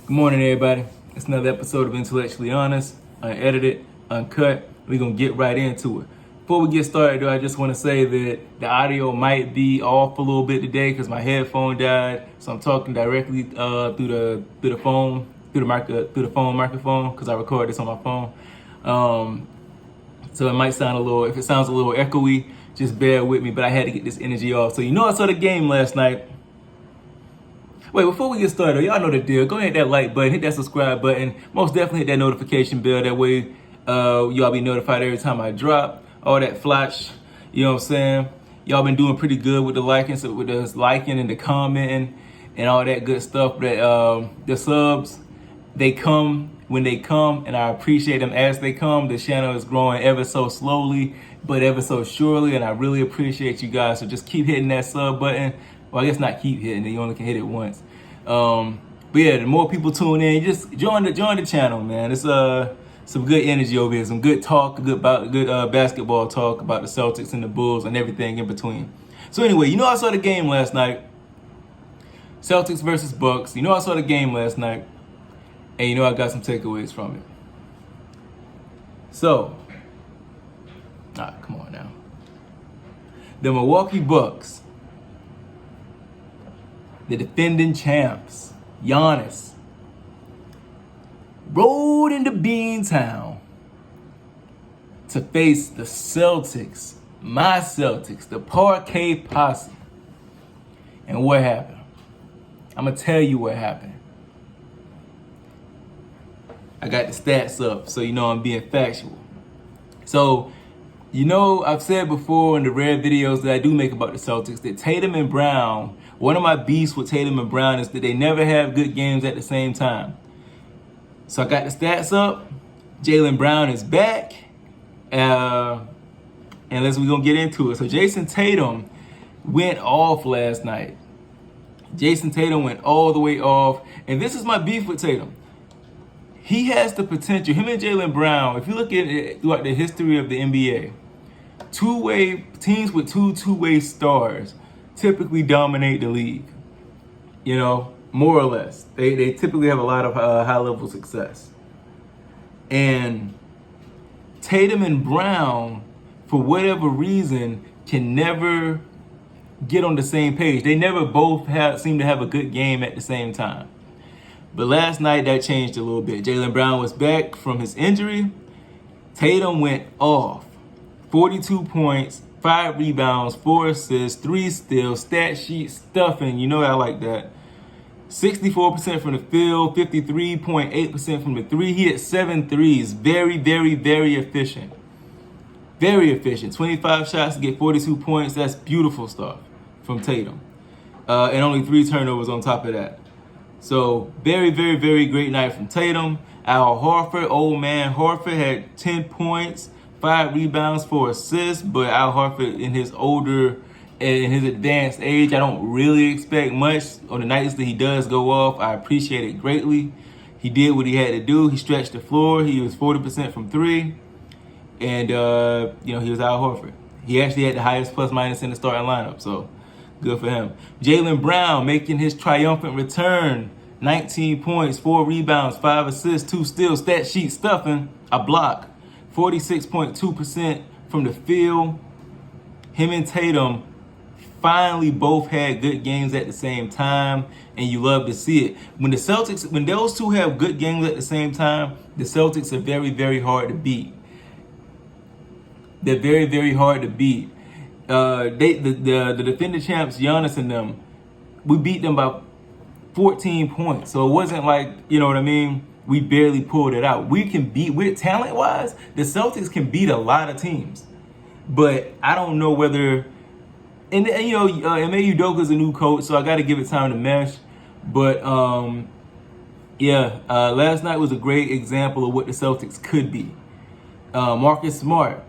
Good morning, everybody. It's another episode of Intellectually Honest, unedited, uncut. We're going to get right into it. Before we get started, though, I just want to say that the audio might be off a little bit today because my headphone died. So I'm talking directly through the phone microphone because I record this on my phone. So it might sound if it sounds a little echoey, just bear with me. But I had to get this energy off. So I saw the game last night. Wait, before we get started, y'all know the deal. Go ahead, hit that like button, hit that subscribe button. Most definitely hit that notification bell. That way, y'all be notified every time I drop. All that flash, you know what I'm saying? Y'all been doing pretty good with the liking, so with the liking and the commenting and all that good stuff. But the subs, they come when they come, and I appreciate them as they come. The channel is growing ever so slowly, but ever so surely, and I really appreciate you guys. So just keep hitting that sub button. Well, I guess not keep hitting it. You only can hit it once. But yeah, the more people tune in, just join the channel, man. It's some good energy over here, some good talk, good basketball talk about the Celtics and the Bulls and everything in between. So anyway, I saw the game last night. Celtics versus Bucks. I saw the game last night, and I got some takeaways from it. So, come on now. The Milwaukee Bucks, the defending champs, Giannis, rode into Beantown to face the Celtics, my Celtics, the Parquet Posse. And what happened? I'm going to tell you what happened. I got the stats up, so I'm being factual. So, I've said before in the rare videos that I do make about the Celtics that Tatum and Brown, one of my beefs with Tatum and Brown is that they never have good games at the same time. So I got the stats up. Jaylen Brown is back. And we're going to get into it. So Jason Tatum went off last night. Jason Tatum went all the way off. And this is my beef with Tatum. He has the potential. Him and Jaylen Brown, if you look at it throughout the history of the NBA, teams with two-way stars typically dominate the league, more or less. They typically have a lot of high-level success. And Tatum and Brown, for whatever reason, can never get on the same page. They never both seem to have a good game at the same time. But last night, that changed a little bit. Jaylen Brown was back from his injury. Tatum went off. 42 points, 5 rebounds, 4 assists, 3 steals, stat sheet stuffing. I like that. 64% from the field, 53.8% from the three. He hit 7 threes. Very, very, very efficient. Very efficient. 25 shots to get 42 points. That's beautiful stuff from Tatum. And only 3 turnovers on top of that. So, very, very, very great night from Tatum. Al Horford, old man Horford, had 10 points. 5 rebounds, 4 assists, but Al Horford in his advanced age, I don't really expect much. On the nights that he does go off, I appreciate it greatly. He did what he had to do. He stretched the floor. He was 40% from 3. And, he was Al Horford. He actually had the highest plus-minus in the starting lineup, so good for him. Jaylen Brown making his triumphant return. 19 points, 4 rebounds, 5 assists, 2 steals, stat sheet stuffing, a block. 46.2% from the field. Him and Tatum finally both had good games at the same time, and you love to see it. When those two have good games at the same time, the Celtics are very, very hard to beat. They're very, very hard to beat. The defending champs, Giannis and them, we beat them by 14 points. So it wasn't like, we barely pulled it out. We're talent-wise, the Celtics can beat a lot of teams. But I don't know whether, Ime Udoka's a new coach, so I got to give it time to mesh. But, last night was a great example of what the Celtics could be. Marcus Smart,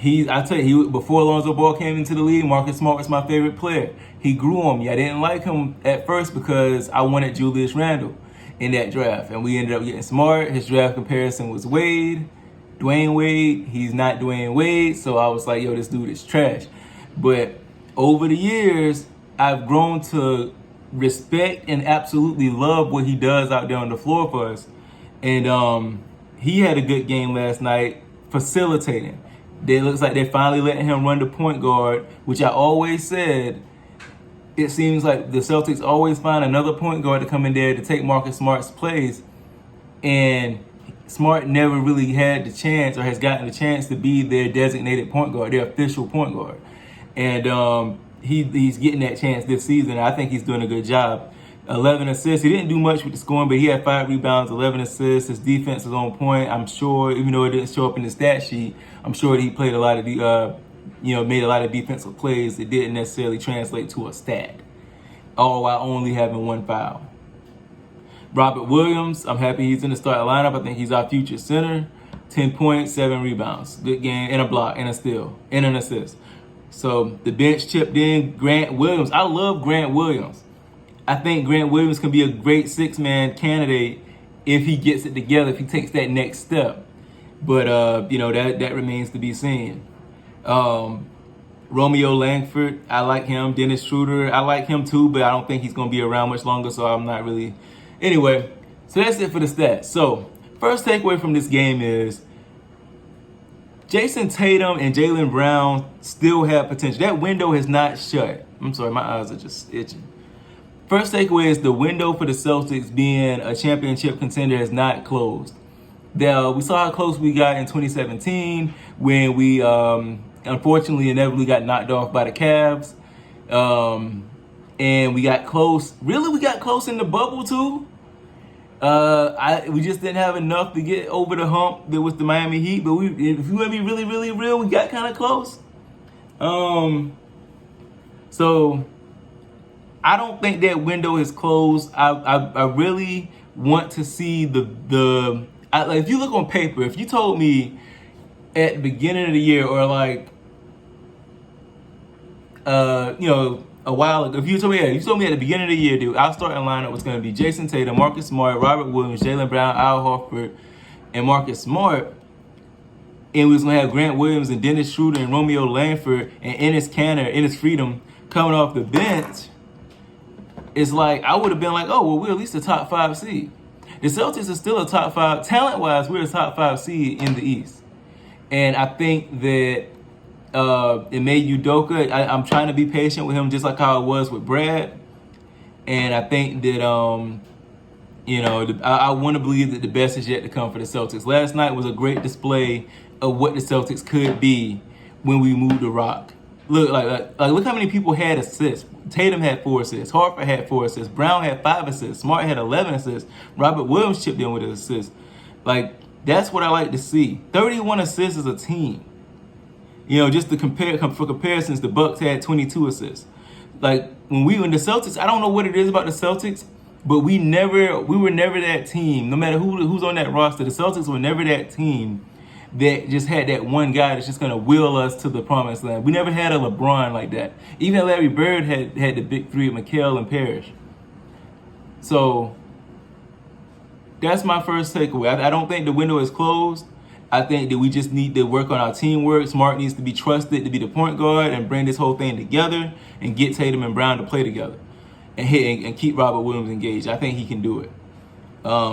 before Alonzo Ball came into the league, Marcus Smart was my favorite player. He grew on me. I didn't like him at first because I wanted Julius Randle in that draft, and we ended up getting Smart. His draft comparison was Dwayne Wade. He's not Dwayne Wade, so I was like, this dude is trash. But over the years, I've grown to respect and absolutely love what he does out there on the floor for us. And he had a good game last night facilitating. It looks like they're finally letting him run the point guard, which I always said, it seems like the Celtics always find another point guard to come in there to take Marcus Smart's place. And Smart never really had the chance or has gotten the chance to be their designated point guard, their official point guard. And he's getting that chance this season. I think he's doing a good job. 11 assists. He didn't do much with the scoring, but he had 5 rebounds, 11 assists. His defense is on point. I'm sure, even though it didn't show up in the stat sheet, I'm sure that he played a lot of made a lot of defensive plays that didn't necessarily translate to a stat, all while only having 1 foul. Robert Williams, I'm happy he's in the starting lineup. I think he's our future center. 10 points, 7 rebounds. Good game, and a block, and a steal, and an assist. So the bench chipped in. Grant Williams. I love Grant Williams. I think Grant Williams can be a great 6-man candidate if he gets it together, if he takes that next step. But, that remains to be seen. Romeo Langford, I like him. Dennis Schroeder, I like him too, but I don't think he's going to be around much longer, so I'm not really... Anyway, so that's it for the stats. So, first takeaway from this game is Jason Tatum and Jaylen Brown still have potential. That window has not shut. I'm sorry, my eyes are just itching. First takeaway is the window for the Celtics being a championship contender has not closed. Now, we saw how close we got in 2017 when we unfortunately inevitably got knocked off by the Cavs. And we got close. Really, we got close in the bubble too. We just didn't have enough to get over the hump that was the Miami Heat. But if you want to be really, really real, we got kind of close. So I don't think that window is closed. I really want to see like if you look on paper, if you told me at the beginning of the year or like a while ago, if you told me at the beginning of the year, dude, our starting lineup was going to be Jason Tatum, Marcus Smart, Robert Williams, Jaylen Brown, Al Horford, and Marcus Smart, and we was going to have Grant Williams and Dennis Schroeder and Romeo Langford and Ennis Freedom coming off the bench, it's like I would have been like, oh, well, we're at least a top 5 seed. The Celtics are still a top 5. Talent-wise, we're a top 5 seed in the East. And I think that Ime Udoka, I'm trying to be patient with him just like how I was with Brad. And I think that, I want to believe that the best is yet to come for the Celtics. Last night was a great display of what the Celtics could be when we moved the rock. Look, look how many people had assists. Tatum had 4 assists. Horford had 4 assists. Brown had 5 assists. Smart had 11 assists. Robert Williams chipped in with an assist. Like, that's what I like to see. 31 assists as a team. Just to compare, for comparisons, the Bucks had 22 assists. Like, when we were in the Celtics, I don't know what it is about the Celtics, but we were never that team. No matter who's on that roster, the Celtics were never that team that just had that one guy that's just going to will us to the promised land. We never had a LeBron like that. Even Larry Bird had the big three of McHale and Parrish. So that's my first takeaway. I don't think the window is closed. I think that we just need to work on our teamwork. Smart needs to be trusted to be the point guard and bring this whole thing together and get Tatum and Brown to play together and keep Robert Williams engaged. I think he can do it.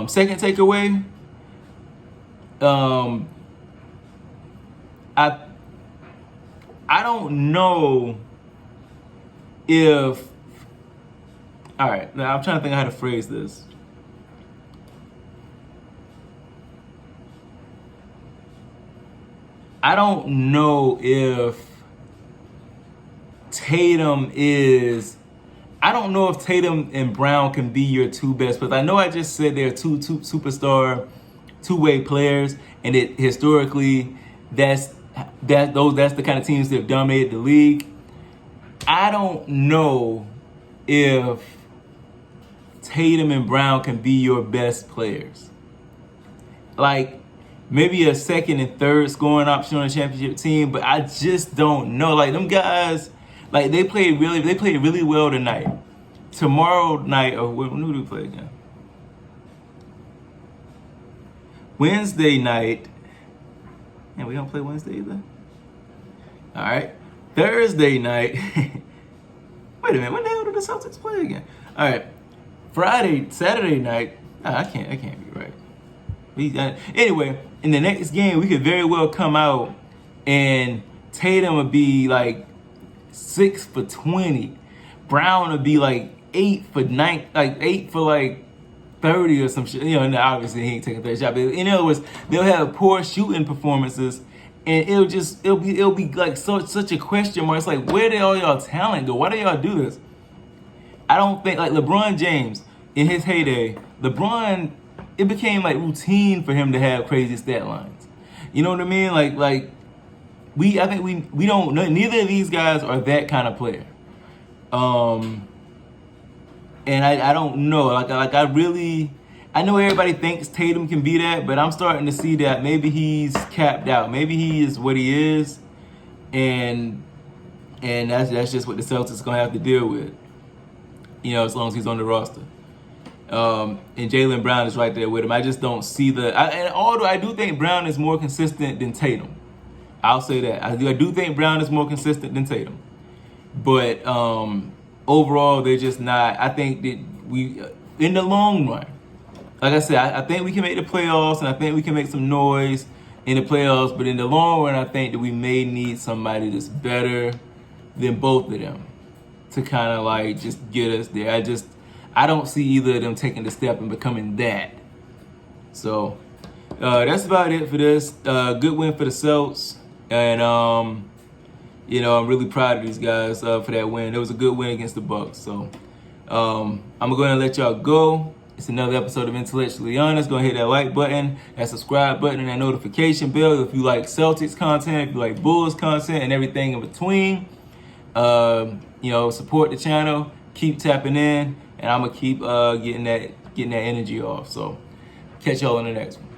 Second takeaway, I don't know if... All right, now I'm trying to think how to phrase this. I don't know if Tatum and Brown can be your 2 best players. I know I just said they're two superstar, two-way players, and it historically that's the kind of teams that have dominated the league. I don't know if Tatum and Brown can be your best players. Like, maybe a second and third scoring option on a championship team, but I just don't know. Like, them guys, like, they played really well tonight. Tomorrow night, when do we play again? Wednesday night. And we don't play Wednesday either? All right. Thursday night. Wait a minute. When the hell do the Celtics play again? All right, Saturday night. I can't be right. Anyway, in the next game, we could very well come out and Tatum would be like 6 for 20. Brown would be like 8 for 9, like 8 for like 30 or some shit. You know, and obviously he ain't taking 30 shots. But in other words, they'll have poor shooting performances, and it'll be like such a question mark. It's like, where did all y'all talent go? Why do y'all do this? I don't think, like LeBron James in his heyday, it became like routine for him to have crazy stat lines. You know what I mean? I think we don't, neither of these guys are that kind of player. And I don't know, I know everybody thinks Tatum can be that, but I'm starting to see that maybe he's capped out. Maybe he is what he is, and that's just what the Celtics gonna have to deal with. You know, as long as he's on the roster. And Jaylen Brown is right there with him. I just don't see and although I do think Brown is more consistent than Tatum. I'll say that. I do think Brown is more consistent than Tatum. But overall, they're just not. I think that in the long run, like I said, I think we can make the playoffs, and I think we can make some noise in the playoffs. But in the long run, I think that we may need somebody that's better than both of them to kind of like just get us there. I don't see either of them taking the step and becoming that. So that's about it for this. Good win for the Celtics. And, you know, I'm really proud of these guys for that win. It was a good win against the Bucks. So I'm going to let y'all go. It's another episode of Intellectually Honest. Go hit that like button, that subscribe button, and that notification bell if you like Celtics content, if you like Bulls content, and everything in between. You know, support the channel. Keep tapping in. And I'm going to keep getting that energy off. So catch y'all in the next one.